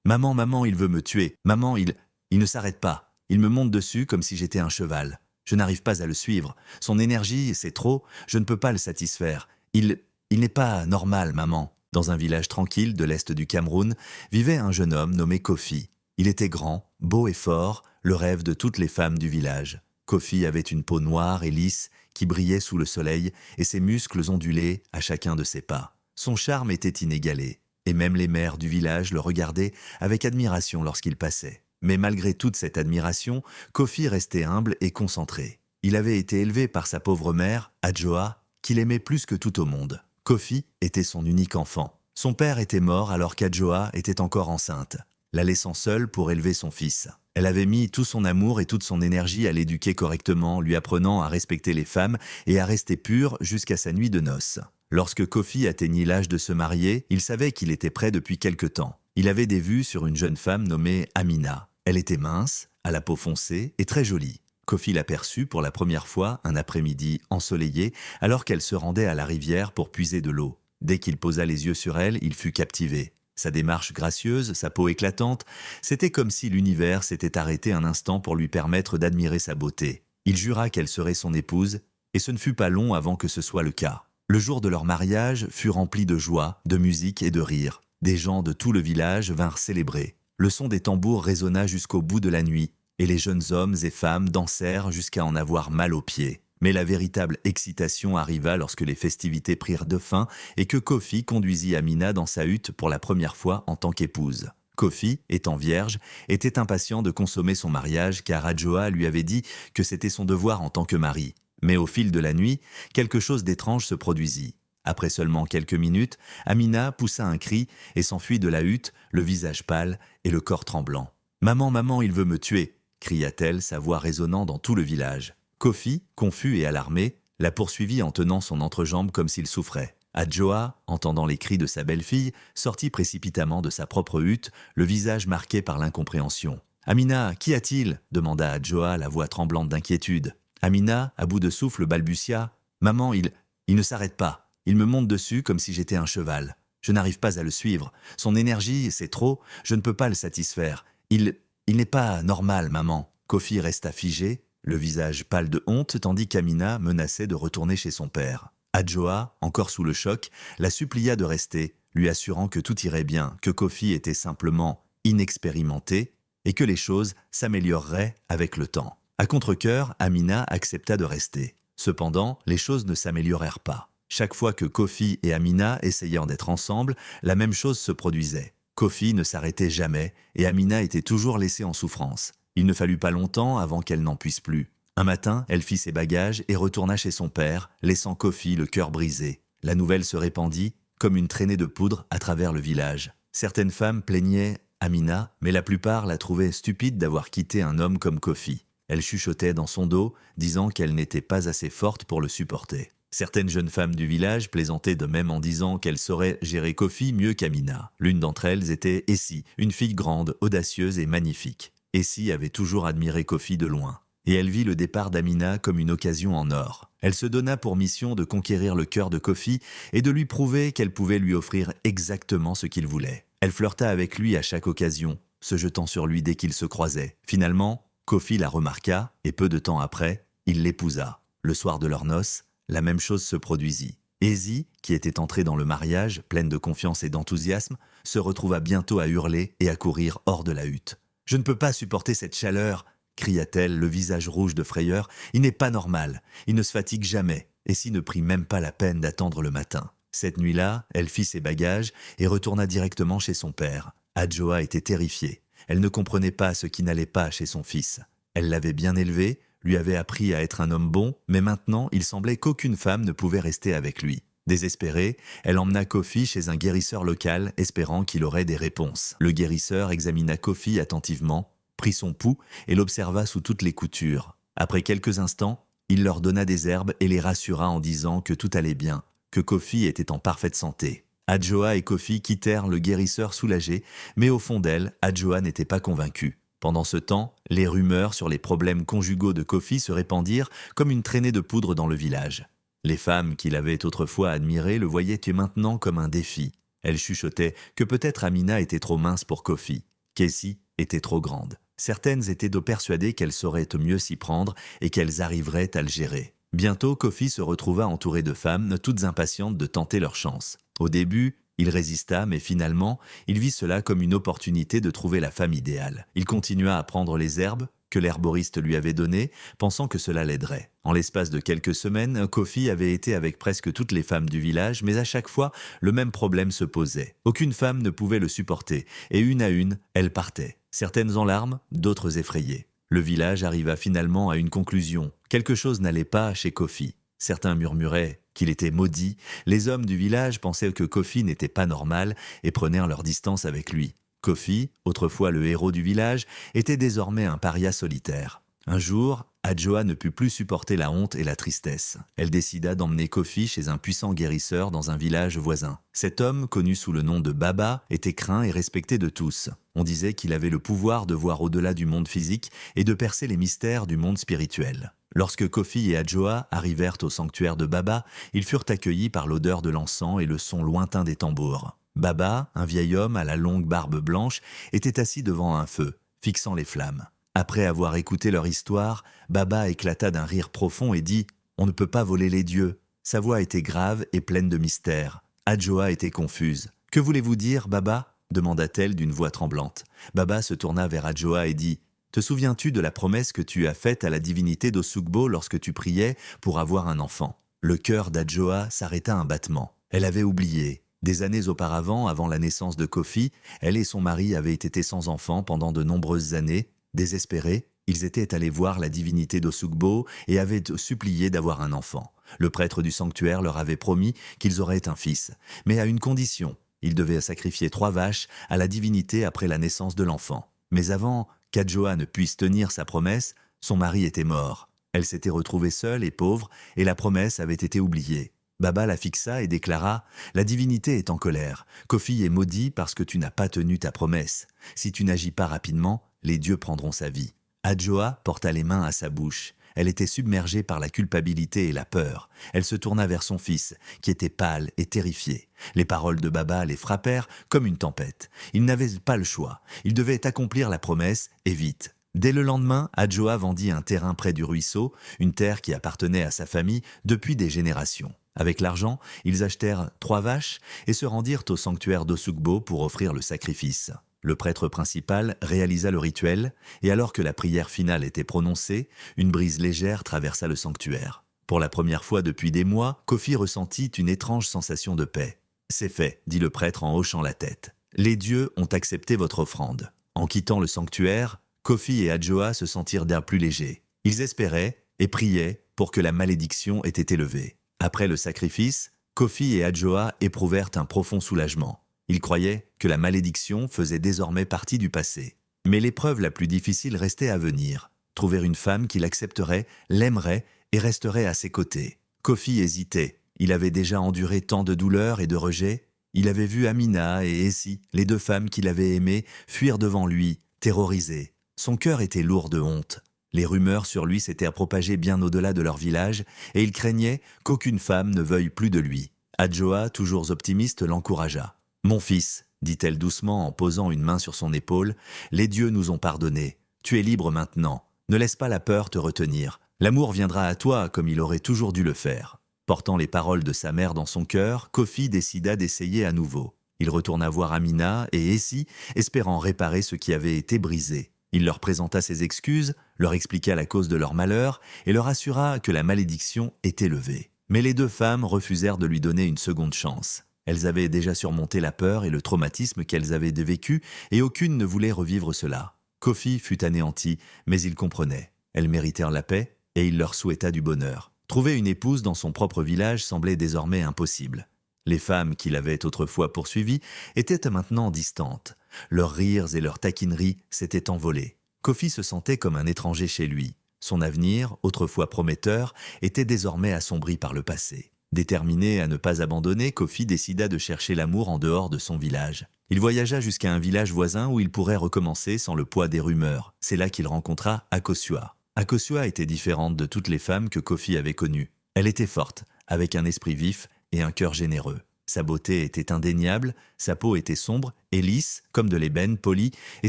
Maman, maman, il veut me tuer. Maman, il ne s'arrête pas. Il me monte dessus comme si j'étais un cheval. Je n'arrive pas à le suivre. Son énergie, c'est trop. Je ne peux pas le satisfaire. Il n'est pas normal, maman. Dans un village tranquille de l'est du Cameroun, vivait un jeune homme nommé Kofi. Il était grand, beau et fort, le rêve de toutes les femmes du village. Kofi avait une peau noire et lisse qui brillait sous le soleil et ses muscles ondulaient à chacun de ses pas. Son charme était inégalé, et même les mères du village le regardaient avec admiration lorsqu'il passait. Mais malgré toute cette admiration, Kofi restait humble et concentré. Il avait été élevé par sa pauvre mère, Adjoa, qu'il aimait plus que tout au monde. Kofi était son unique enfant. Son père était mort alors qu'Adjoa était encore enceinte, la laissant seule pour élever son fils. Elle avait mis tout son amour et toute son énergie à l'éduquer correctement, lui apprenant à respecter les femmes et à rester pure jusqu'à sa nuit de noces. Lorsque Kofi atteignit l'âge de se marier, il savait qu'il était prêt depuis quelque temps. Il avait des vues sur une jeune femme nommée Amina. Elle était mince, à la peau foncée et très jolie. Kofi l'aperçut pour la première fois un après-midi ensoleillé alors qu'elle se rendait à la rivière pour puiser de l'eau. Dès qu'il posa les yeux sur elle, il fut captivé. Sa démarche gracieuse, sa peau éclatante, c'était comme si l'univers s'était arrêté un instant pour lui permettre d'admirer sa beauté. Il jura qu'elle serait son épouse, et ce ne fut pas long avant que ce soit le cas. Le jour de leur mariage fut rempli de joie, de musique et de rire. Des gens de tout le village vinrent célébrer. Le son des tambours résonna jusqu'au bout de la nuit, et les jeunes hommes et femmes dansèrent jusqu'à en avoir mal aux pieds. Mais la véritable excitation arriva lorsque les festivités prirent de fin et que Kofi conduisit Amina dans sa hutte pour la première fois en tant qu'épouse. Kofi, étant vierge, était impatient de consommer son mariage car Adjoa lui avait dit que c'était son devoir en tant que mari. Mais au fil de la nuit, quelque chose d'étrange se produisit. Après seulement quelques minutes, Amina poussa un cri et s'enfuit de la hutte, le visage pâle et le corps tremblant. « Maman, maman, il veut me tuer !» cria-t-elle, sa voix résonnant dans tout le village. Kofi, confus et alarmé, la poursuivit en tenant son entrejambe comme s'il souffrait. Adjoa, entendant les cris de sa belle-fille, sortit précipitamment de sa propre hutte, le visage marqué par l'incompréhension. « Amina, qu'y a-t-il » demanda Adjoa, la voix tremblante d'inquiétude. Amina, à bout de souffle, balbutia. « Maman, il ne s'arrête pas. Il me monte dessus comme si j'étais un cheval. Je n'arrive pas à le suivre. Son énergie, c'est trop. Je ne peux pas le satisfaire. Il n'est pas normal, maman. » Kofi resta figé, le visage pâle de honte, tandis qu'Amina menaçait de retourner chez son père. Adjoa, encore sous le choc, la supplia de rester, lui assurant que tout irait bien, que Kofi était simplement inexpérimenté et que les choses s'amélioreraient avec le temps. À contre-cœur, Amina accepta de rester. Cependant, les choses ne s'améliorèrent pas. Chaque fois que Kofi et Amina essayaient d'être ensemble, la même chose se produisait. Kofi ne s'arrêtait jamais et Amina était toujours laissée en souffrance. Il ne fallut pas longtemps avant qu'elle n'en puisse plus. Un matin, elle fit ses bagages et retourna chez son père, laissant Kofi le cœur brisé. La nouvelle se répandit, comme une traînée de poudre à travers le village. Certaines femmes plaignaient Amina, mais la plupart la trouvaient stupide d'avoir quitté un homme comme Kofi. Elle chuchotait dans son dos, disant qu'elle n'était pas assez forte pour le supporter. Certaines jeunes femmes du village plaisantaient de même en disant qu'elles sauraient gérer Kofi mieux qu'Amina. L'une d'entre elles était Essie, une fille grande, audacieuse et magnifique. Essie avait toujours admiré Kofi de loin, et elle vit le départ d'Amina comme une occasion en or. Elle se donna pour mission de conquérir le cœur de Kofi et de lui prouver qu'elle pouvait lui offrir exactement ce qu'il voulait. Elle flirta avec lui à chaque occasion, se jetant sur lui dès qu'ils se croisaient. Finalement, Kofi la remarqua et peu de temps après, il l'épousa. Le soir de leurs noces, la même chose se produisit. Essie, qui était entrée dans le mariage, pleine de confiance et d'enthousiasme, se retrouva bientôt à hurler et à courir hors de la hutte. « Je ne peux pas supporter cette chaleur !» cria-t-elle, le visage rouge de frayeur. « Il n'est pas normal. Il ne se fatigue jamais. » Essie ne prit même pas la peine d'attendre le matin. Cette nuit-là, elle fit ses bagages et retourna directement chez son père. Adjoa était terrifiée. Elle ne comprenait pas ce qui n'allait pas chez son fils. Elle l'avait bien élevé, lui avait appris à être un homme bon, mais maintenant il semblait qu'aucune femme ne pouvait rester avec lui. Désespérée, elle emmena Kofi chez un guérisseur local, espérant qu'il aurait des réponses. Le guérisseur examina Kofi attentivement, prit son pouls et l'observa sous toutes les coutures. Après quelques instants, il leur donna des herbes et les rassura en disant que tout allait bien, que Kofi était en parfaite santé. Adjoa et Kofi quittèrent le guérisseur soulagés, mais au fond d'elle, Adjoa n'était pas convaincue. Pendant ce temps, les rumeurs sur les problèmes conjugaux de Kofi se répandirent comme une traînée de poudre dans le village. Les femmes qu'il avait autrefois admirées le voyaient maintenant comme un défi. Elles chuchotaient que peut-être Amina était trop mince pour Kofi. Casey était trop grande. Certaines étaient persuadées qu'elles sauraient mieux s'y prendre et qu'elles arriveraient à le gérer. Bientôt, Kofi se retrouva entouré de femmes, toutes impatientes de tenter leur chance. Au début, il résista, mais finalement, il vit cela comme une opportunité de trouver la femme idéale. Il continua à prendre les herbes que l'herboriste lui avait données, pensant que cela l'aiderait. En l'espace de quelques semaines, Kofi avait été avec presque toutes les femmes du village, mais à chaque fois, le même problème se posait. Aucune femme ne pouvait le supporter, et une à une, elles partaient. Certaines en larmes, d'autres effrayées. Le village arriva finalement à une conclusion. Quelque chose n'allait pas chez Kofi. Certains murmuraient qu'il était maudit. Les hommes du village pensaient que Kofi n'était pas normal et prenaient leur distance avec lui. Kofi, autrefois le héros du village, était désormais un paria solitaire. Un jour, Adjoa ne put plus supporter la honte et la tristesse. Elle décida d'emmener Kofi chez un puissant guérisseur dans un village voisin. Cet homme, connu sous le nom de Baba, était craint et respecté de tous. On disait qu'il avait le pouvoir de voir au-delà du monde physique et de percer les mystères du monde spirituel. Lorsque Kofi et Adjoa arrivèrent au sanctuaire de Baba, ils furent accueillis par l'odeur de l'encens et le son lointain des tambours. Baba, un vieil homme à la longue barbe blanche, était assis devant un feu, fixant les flammes. Après avoir écouté leur histoire, Baba éclata d'un rire profond et dit « On ne peut pas voler les dieux ». Sa voix était grave et pleine de mystère. Adjoa était confuse. « Que voulez-vous dire, Baba » demanda-t-elle d'une voix tremblante. Baba se tourna vers Adjoa et dit « Te souviens-tu de la promesse que tu as faite à la divinité d'Osugbo lorsque tu priais pour avoir un enfant ?» Le cœur d'Adjoa s'arrêta un battement. Elle avait oublié. Des années auparavant, avant la naissance de Kofi, elle et son mari avaient été sans enfant pendant de nombreuses années. Désespérés, ils étaient allés voir la divinité d'Osugbo et avaient supplié d'avoir un enfant. Le prêtre du sanctuaire leur avait promis qu'ils auraient un fils, mais à une condition. Ils devaient sacrifier 3 vaches à la divinité après la naissance de l'enfant. Mais avant qu'Adjoa ne puisse tenir sa promesse, son mari était mort. Elle s'était retrouvée seule et pauvre, et la promesse avait été oubliée. Baba la fixa et déclara « La divinité est en colère. Kofi est maudit parce que tu n'as pas tenu ta promesse. Si tu n'agis pas rapidement, les dieux prendront sa vie. » Adjoa porta les mains à sa bouche. Elle était submergée par la culpabilité et la peur. Elle se tourna vers son fils, qui était pâle et terrifié. Les paroles de Baba les frappèrent comme une tempête. Il n'avait pas le choix. Il devait accomplir la promesse, et vite. Dès le lendemain, Adjoa vendit un terrain près du ruisseau, une terre qui appartenait à sa famille depuis des générations. Avec l'argent, ils achetèrent 3 vaches et se rendirent au sanctuaire d'Osugbo pour offrir le sacrifice. Le prêtre principal réalisa le rituel, et alors que la prière finale était prononcée, une brise légère traversa le sanctuaire. Pour la première fois depuis des mois, Kofi ressentit une étrange sensation de paix. « C'est fait », dit le prêtre en hochant la tête. « Les dieux ont accepté votre offrande. » En quittant le sanctuaire, Kofi et Adjoa se sentirent d'un plus léger. Ils espéraient et priaient pour que la malédiction ait été levée. Après le sacrifice, Kofi et Adjoa éprouvèrent un profond soulagement. Ils croyaient que la malédiction faisait désormais partie du passé. Mais l'épreuve la plus difficile restait à venir. Trouver une femme qui l'accepterait, l'aimerait et resterait à ses côtés. Kofi hésitait. Il avait déjà enduré tant de douleurs et de rejets. Il avait vu Amina et Essie, les 2 femmes qu'il avait aimées, fuir devant lui, terrorisées. Son cœur était lourd de honte. Les rumeurs sur lui s'étaient propagées bien au-delà de leur village et il craignait qu'aucune femme ne veuille plus de lui. Adjoa, toujours optimiste, l'encouragea. « Mon fils, dit-elle doucement en posant une main sur son épaule, les dieux nous ont pardonné. Tu es libre maintenant. Ne laisse pas la peur te retenir. L'amour viendra à toi comme il aurait toujours dû le faire. » Portant les paroles de sa mère dans son cœur, Kofi décida d'essayer à nouveau. Il retourna voir Amina et Essie, espérant réparer ce qui avait été brisé. Il leur présenta ses excuses, leur expliqua la cause de leur malheur et leur assura que la malédiction était levée. Mais les 2 femmes refusèrent de lui donner une seconde chance. Elles avaient déjà surmonté la peur et le traumatisme qu'elles avaient vécu et aucune ne voulait revivre cela. Kofi fut anéanti, mais il comprenait. Elles méritèrent la paix et il leur souhaita du bonheur. Trouver une épouse dans son propre village semblait désormais impossible. Les femmes qu'il avait autrefois poursuivies étaient maintenant distantes. Leurs rires et leurs taquineries s'étaient envolés. Kofi se sentait comme un étranger chez lui. Son avenir, autrefois prometteur, était désormais assombri par le passé. Déterminé à ne pas abandonner, Kofi décida de chercher l'amour en dehors de son village. Il voyagea jusqu'à un village voisin où il pourrait recommencer sans le poids des rumeurs. C'est là qu'il rencontra Akosua. Akosua était différente de toutes les femmes que Kofi avait connues. Elle était forte, avec un esprit vif et un cœur généreux. Sa beauté était indéniable, sa peau était sombre et lisse, comme de l'ébène poli, et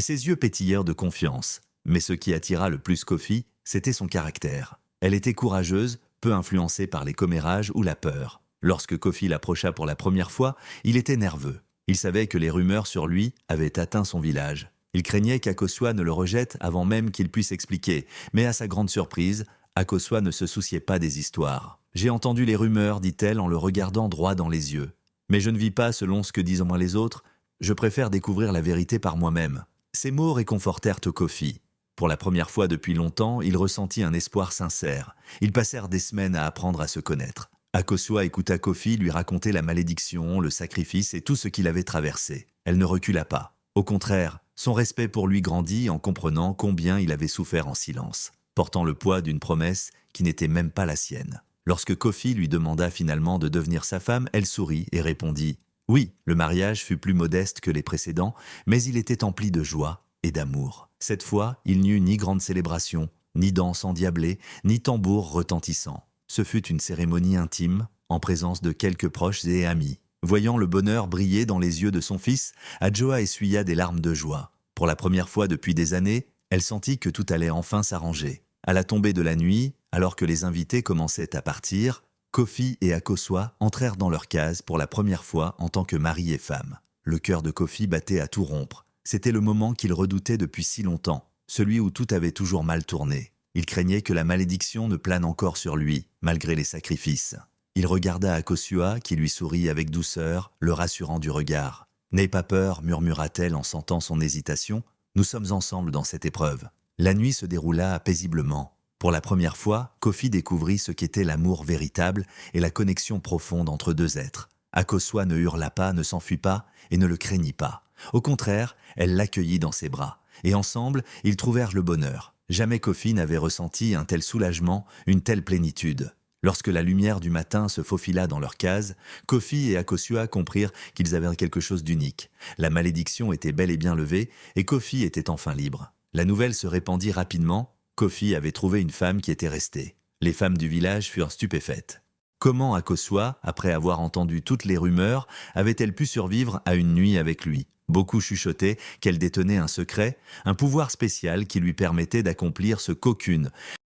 ses yeux pétillèrent de confiance. Mais ce qui attira le plus Kofi, c'était son caractère. Elle était courageuse, peu influencée par les commérages ou la peur. Lorsque Kofi l'approcha pour la première fois, il était nerveux. Il savait que les rumeurs sur lui avaient atteint son village. Il craignait qu'Akosua ne le rejette avant même qu'il puisse expliquer, mais à sa grande surprise, Akosua ne se souciait pas des histoires. « J'ai entendu les rumeurs, dit-elle en le regardant droit dans les yeux. Mais je ne vis pas selon ce que disent moi les autres, je préfère découvrir la vérité par moi-même. » Ces mots réconfortèrent Kofi. Pour la première fois depuis longtemps, il ressentit un espoir sincère. Ils passèrent des semaines à apprendre à se connaître. Akosua écouta Kofi lui raconter la malédiction, le sacrifice et tout ce qu'il avait traversé. Elle ne recula pas. Au contraire, son respect pour lui grandit en comprenant combien il avait souffert en silence, portant le poids d'une promesse qui n'était même pas la sienne. Lorsque Kofi lui demanda finalement de devenir sa femme, elle sourit et répondit « Oui, le mariage fut plus modeste que les précédents, mais il était empli de joie et d'amour. Cette fois, il n'y eut ni grande célébration, ni danse endiablée, ni tambour retentissant. Ce fut une cérémonie intime, en présence de quelques proches et amis. » Voyant le bonheur briller dans les yeux de son fils, Adjoa essuya des larmes de joie. Pour la première fois depuis des années, elle sentit que tout allait enfin s'arranger. À la tombée de la nuit, alors que les invités commençaient à partir, Kofi et Akosua entrèrent dans leur case pour la première fois en tant que mari et femme. Le cœur de Kofi battait à tout rompre. C'était le moment qu'il redoutait depuis si longtemps, celui où tout avait toujours mal tourné. Il craignait que la malédiction ne plane encore sur lui, malgré les sacrifices. Il regarda Akosua, qui lui sourit avec douceur, le rassurant du regard. « N'aie pas peur, murmura-t-elle en sentant son hésitation. Nous sommes ensemble dans cette épreuve. » La nuit se déroula paisiblement. Pour la première fois, Kofi découvrit ce qu'était l'amour véritable et la connexion profonde entre deux êtres. Akosua ne hurla pas, ne s'enfuit pas et ne le craignit pas. Au contraire, elle l'accueillit dans ses bras. Et ensemble, ils trouvèrent le bonheur. Jamais Kofi n'avait ressenti un tel soulagement, une telle plénitude. Lorsque la lumière du matin se faufila dans leur case, Kofi et Akosua comprirent qu'ils avaient quelque chose d'unique. La malédiction était bel et bien levée et Kofi était enfin libre. La nouvelle se répandit rapidement. Kofi avait trouvé une femme qui était restée. Les femmes du village furent stupéfaites. Comment Akosua, après avoir entendu toutes les rumeurs, avait-elle pu survivre à une nuit avec lui? Beaucoup chuchotaient qu'elle détenait un secret, un pouvoir spécial qui lui permettait d'accomplir ce qu'aucune